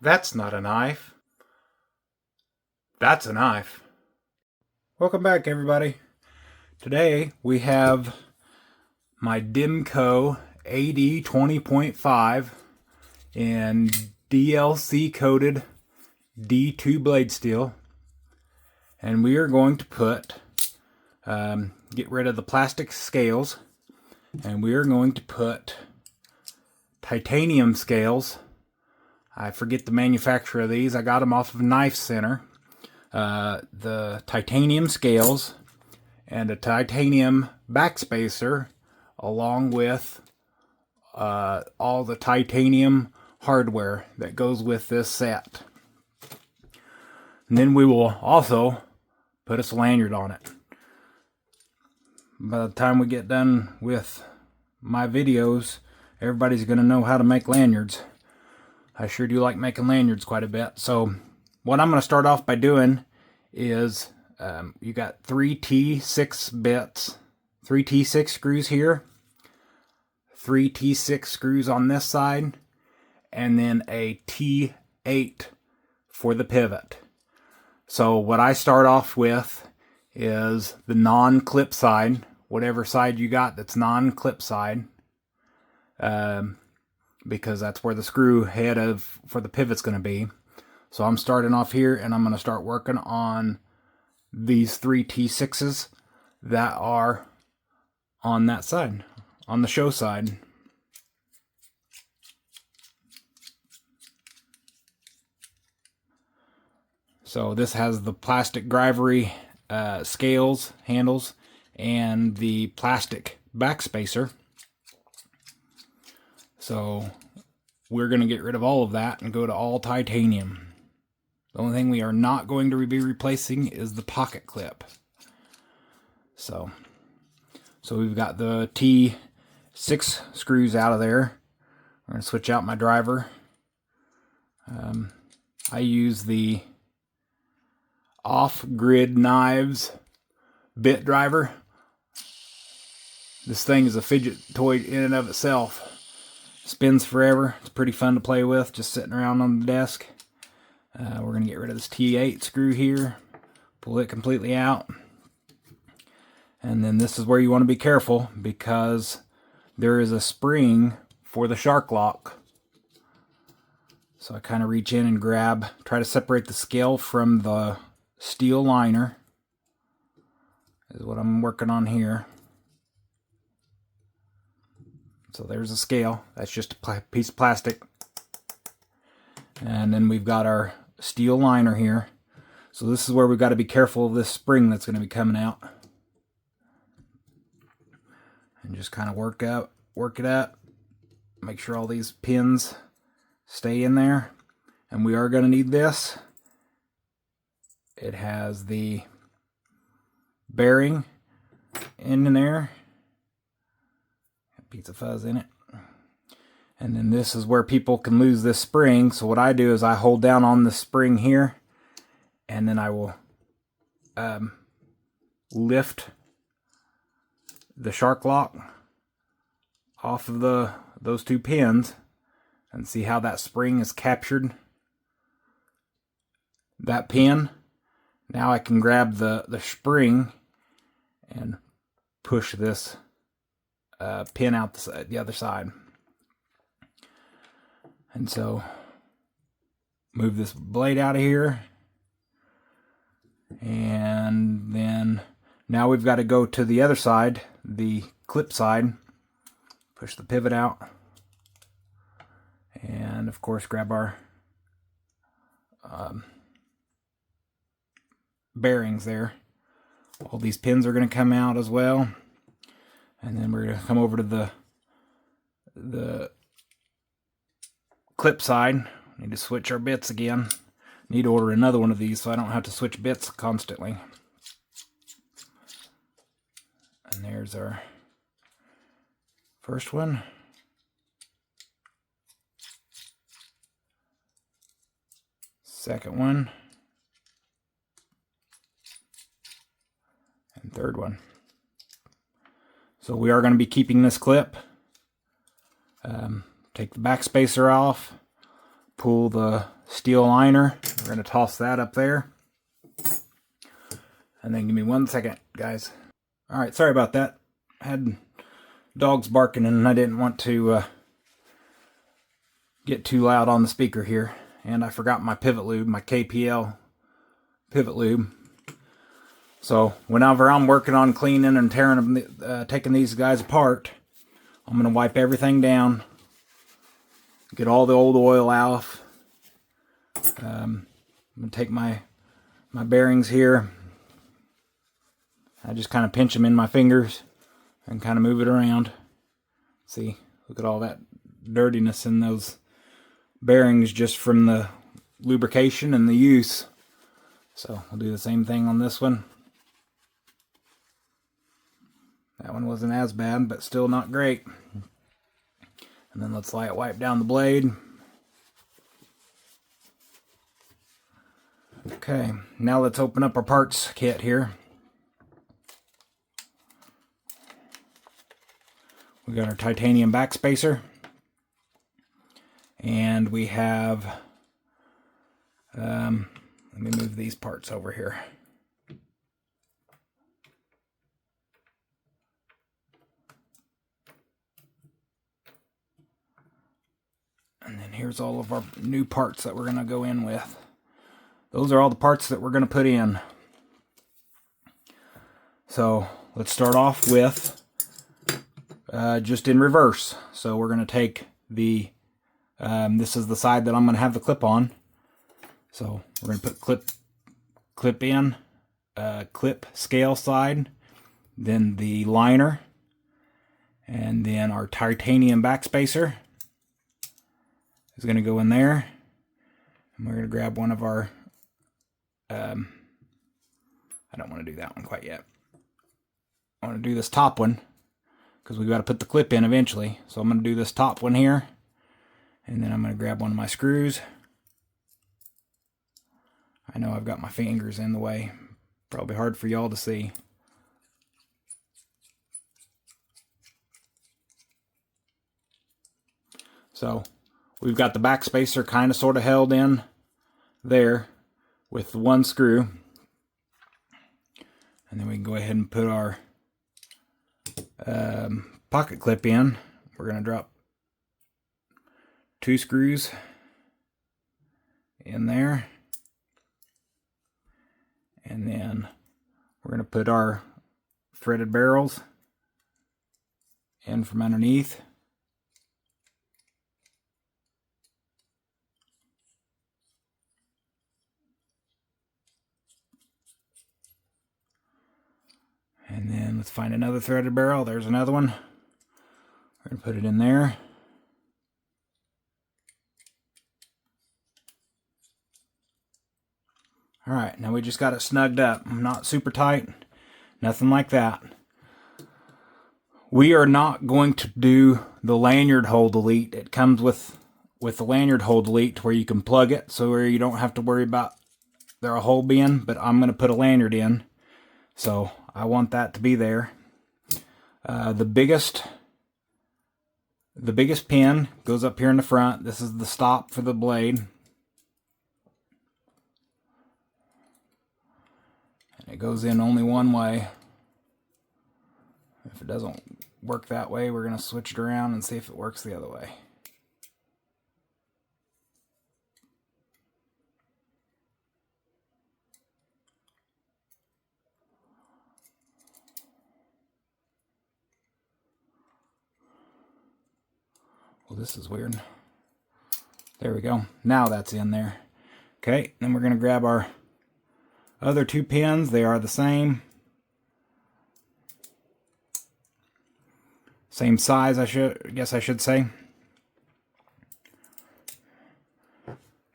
That's not a knife. That's a knife. Welcome back, everybody. Today we have my Demko AD20.5 in DLC coated D2 blade steel, and we are going to get rid of the plastic scales, and we are going to put titanium scales. I forget the manufacturer of these. I got them off of Knife Center. The titanium scales and a titanium backspacer, along with all the titanium hardware that goes with this set. And then we will also put a lanyard on it. By the time we get done with my videos, everybody's going to know how to make lanyards. I sure do like making lanyards quite a bit. So what I'm going to start off by doing is you got 3 T6 bits, 3 T6 screws here, 3 T6 screws on this side, and then a T8 for the pivot. So what I start off with is the non-clip side, whatever side you got that's non-clip side, because that's where the screw head for the pivot's going to be. So I'm starting off here, and I'm going to start working on these 3 T6s that are on that side, on the show side. So this has the plastic Grivory scales, handles, and the plastic backspacer. So we're going to get rid of all of that and go to all titanium. The only thing we are not going to be replacing is the pocket clip. So we've got the T6 screws out of there. We're going to switch out my driver. I use the Off-Grid Knives bit driver. This thing is a fidget toy in and of itself. Spins forever. It's pretty fun to play with, just sitting around on the desk. We're going to get rid of this T8 screw here, pull it completely out. And then this is where you want to be careful, because there is a spring for the shark lock. So I kind of reach in and try to separate the scale from the steel liner, is what I'm working on here. So there's a scale. That's just a piece of plastic. And then we've got our steel liner here. So this is where we've got to be careful of this spring that's going to be coming out. And just kind of work it up. Make sure all these pins stay in there. And we are going to need this. It has the bearing in there. Piece of fuzz in it. And then this is where people can lose this spring. So what I do is I hold down on the spring here, and then I will lift the shark lock off of those 2 pins, and see how that spring is captured that pin. Now I can grab the spring and push this pin out the other side. And so move this blade out of here, and then now we've got to go to the other side, the clip side. Push the pivot out, and of course grab our bearings there. All these pins are going to come out as well. And then we're going to come over to the clip side. Need to switch our bits again. Need to order another one of these so I don't have to switch bits constantly. And there's our first one. Second one. And third one. So we are going to be keeping this clip. Take the backspacer off, pull the steel liner. We're going to toss that up there. And then give me 1 second, guys. Alright, sorry about that. I had dogs barking and I didn't want to get too loud on the speaker here. And I forgot my pivot lube, my KPL pivot lube. So whenever I'm working on cleaning and tearing them, taking these guys apart, I'm going to wipe everything down, get all the old oil off. I'm going to take my bearings here. I just kind of pinch them in my fingers and kind of move it around. See, look at all that dirtiness in those bearings just from the lubrication and the use. So I'll do the same thing on this one. That one wasn't as bad, but still not great. And then let's wipe down the blade. Okay, now let's open up our parts kit here. We got our titanium backspacer. And we have, let me move these parts over here. And then here's all of our new parts that we're going to go in with. Those are all the parts that we're going to put in. So let's start off with just in reverse. So we're going to take the, this is the side that I'm going to have the clip on. So we're going to put clip in, clip scale side, then the liner, and then our titanium backspacer is going to go in there. And we're going to grab one of our, I don't want to do that one quite yet. I want to do this top one because we've got to put the clip in eventually. So I'm going to do this top one here. And then I'm going to grab one of my screws. I know I've got my fingers in the way. Probably hard for y'all to see. So we've got the backspacer kind of sort of held in there with one screw. And then we can go ahead and put our pocket clip in. We're going to drop 2 screws in there. And then we're going to put our threaded barrels in from underneath. And then let's find another threaded barrel. There's another one. We're going to put it in there. Alright, now we just got it snugged up. Not super tight. Nothing like that. We are not going to do the lanyard hole delete. It comes with the lanyard hole delete where you can plug it so where you don't have to worry about there a hole being, but I'm going to put a lanyard in. So I want that to be there. The biggest pin goes up here in the front. This is the stop for the blade. And it goes in only one way. If it doesn't work that way, we're going to switch it around and see if it works the other way. Well, this is weird. There we go. Now that's in there. Okay, then we're going to grab our other 2 pins. They are the same. Same size, I guess I should say.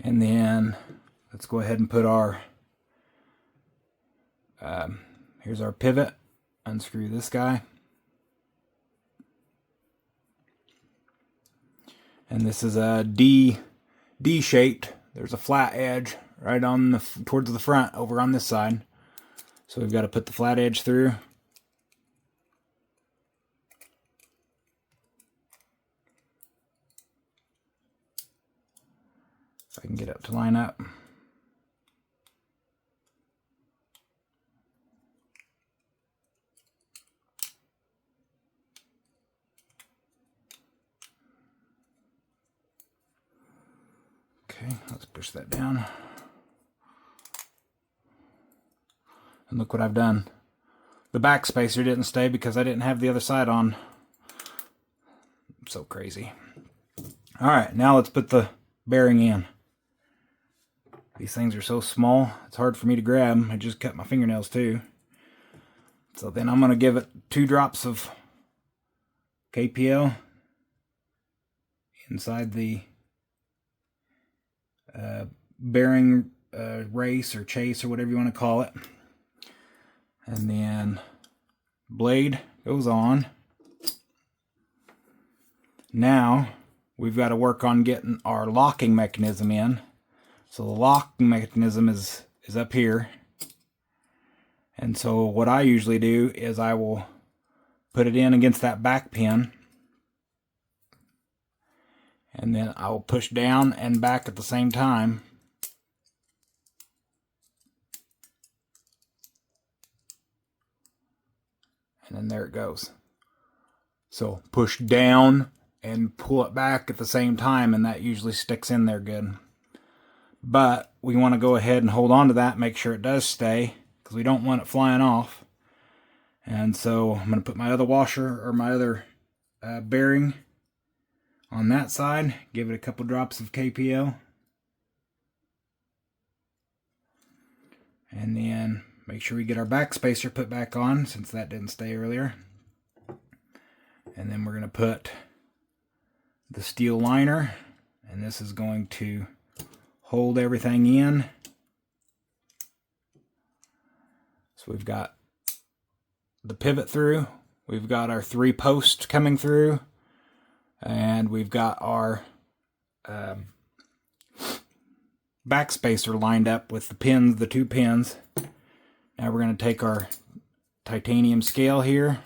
And then let's go ahead and put our, here's our pivot. Unscrew this guy. And this is a D-shaped. There's a flat edge right on the towards the front over on this side. So we've got to put the flat edge through. If I can get it to line up. Okay, let's push that down. And look what I've done. The backspacer didn't stay because I didn't have the other side on. I'm so crazy. Alright, now let's put the bearing in. These things are so small, it's hard for me to grab. I just cut my fingernails too. So then I'm going to give it 2 drops of KPL inside the bearing race or chase or whatever you want to call it. And then blade goes on. Now we've got to work on getting our locking mechanism in. So the locking mechanism is up here. And so what I usually do is I will put it in against that back pin. And then I will push down and back at the same time. And then there it goes. So push down and pull it back at the same time, and that usually sticks in there good. But we want to go ahead and hold on to that, make sure it does stay, because we don't want it flying off. And so I'm going to put my other washer, or my other bearing on that side, give it a couple drops of KPL. And then make sure we get our backspacer put back on, since that didn't stay earlier. And then we're going to put the steel liner, and this is going to hold everything in. So we've got the pivot through, we've got our 3 posts coming through, and we've got our backspacer lined up with the pins, the 2 pins. Now we're going to take our titanium scale here,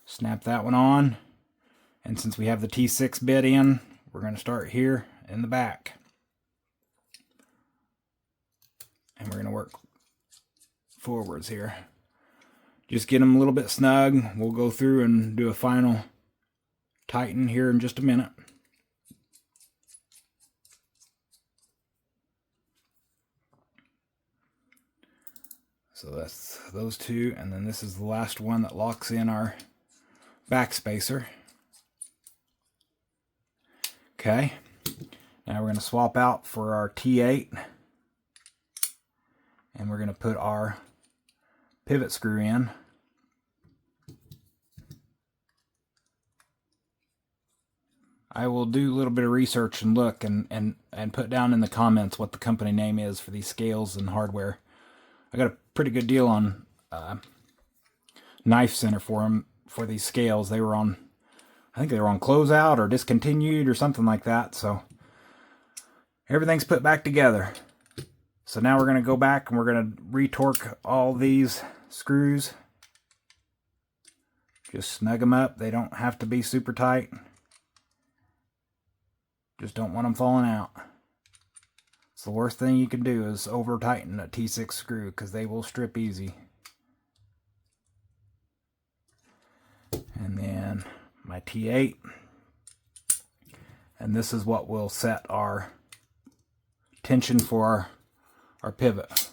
snap that one on, and since we have the T6 bit in, we're going to start here in the back. And we're going to work forwards here. Just get them a little bit snug. We'll go through and do a final tighten here in just a minute. So that's those 2, and then this is the last one that locks in our backspacer. Okay, now we're going to swap out for our T8, and we're going to put our pivot screw in. I will do a little bit of research and look and put down in the comments what the company name is for these scales and hardware. I got a pretty good deal on Knife Center for these scales. They were on, I think they were on closeout or discontinued or something like that. So everything's put back together. So now we're going to go back and we're going to retorque all these screws. Just snug them up. They don't have to be super tight. Just don't want them falling out. So the worst thing you can do is over tighten a T6 screw, because they will strip easy. And then my T8. And this is what will set our tension for our pivot.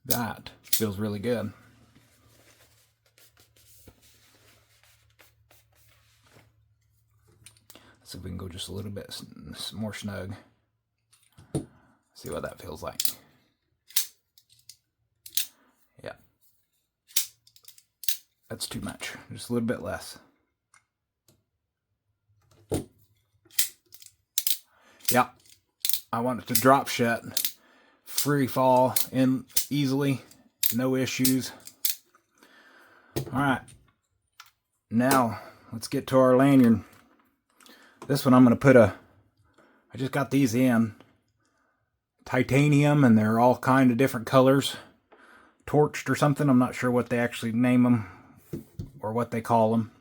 That feels really good. See if we can go just a little bit more snug. See what that feels like. Yeah. That's too much. Just a little bit less. Yeah. I want it to drop shut. Free fall in easily. No issues. Alright. Now, let's get to our lanyard. This one I'm going to put I just got these in. Titanium, and they're all kind of different colors. Torched or something. I'm not sure what they actually name them or what they call them.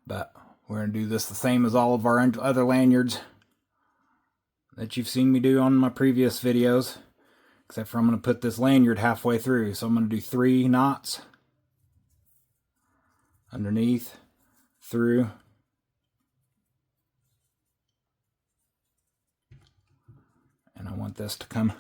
But We're going to do this the same as all of our other lanyards that you've seen me do on my previous videos, except for I'm going to put this lanyard halfway through. So I'm going to do 3 knots underneath, through, and I want this to come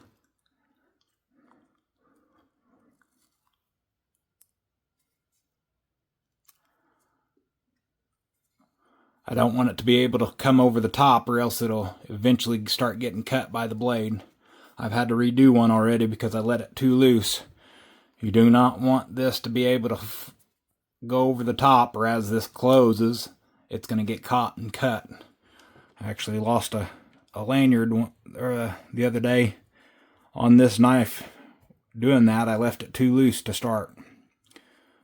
I don't want it to be able to come over the top, or else it'll eventually start getting cut by the blade. I've had to redo one already because I let it too loose. You do not want this to be able to go over the top, or as this closes, it's going to get caught and cut. I actually lost a lanyard the other day on this knife. Doing that, I left it too loose to start.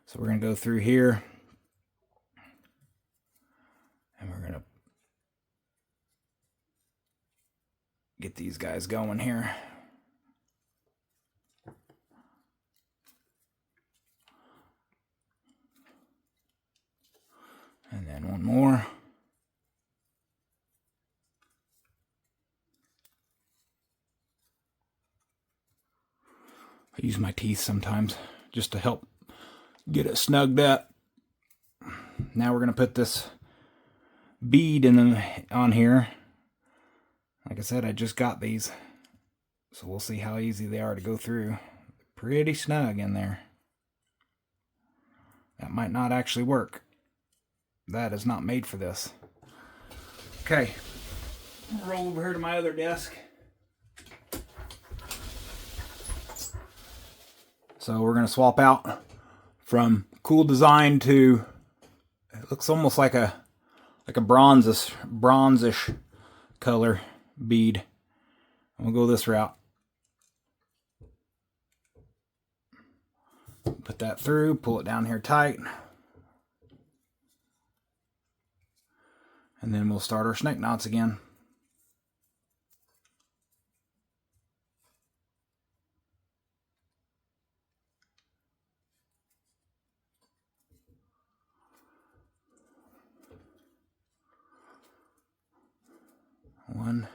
So we're going to go through here. And we're going to get these guys going here. And then one more. I use my teeth sometimes just to help get it snugged up. Now we're going to put this bead on here. Like I said, I just got these, so we'll see how easy they are to go through. Pretty snug in there. That might not actually work. That is not made for this. Okay, roll over here to my other desk. So we're going to swap out from cool design to, it looks almost like a bronzish color bead. We'll go this route. Put that through, pull it down here tight. And then we'll start our snake knots again. One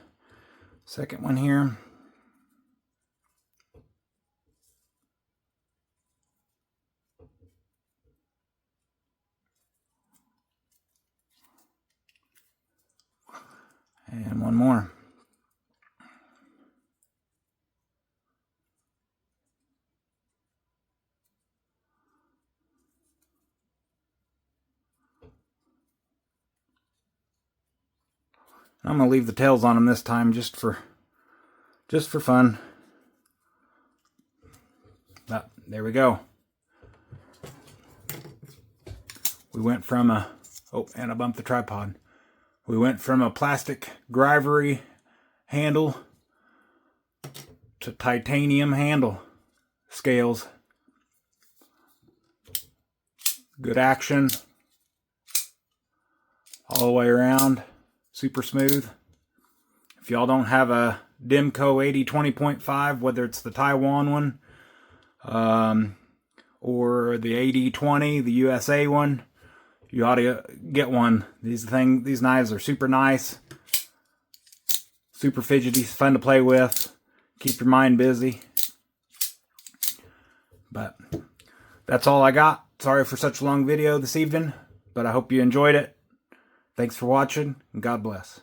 second one here. And one more. I'm going to leave the tails on them this time just for fun. But there we go. We went from a, oh, and I bumped the tripod. We went from a plastic Grivory handle to titanium handle scales. Good action all the way around. Super smooth. If y'all don't have a Demko AD20.5, whether it's the Taiwan one or the AD20, the USA one, you ought to get one. These knives are super nice, super fidgety, fun to play with, keep your mind busy. But that's all I got. Sorry for such a long video this evening, but I hope you enjoyed it. Thanks for watching, and God bless.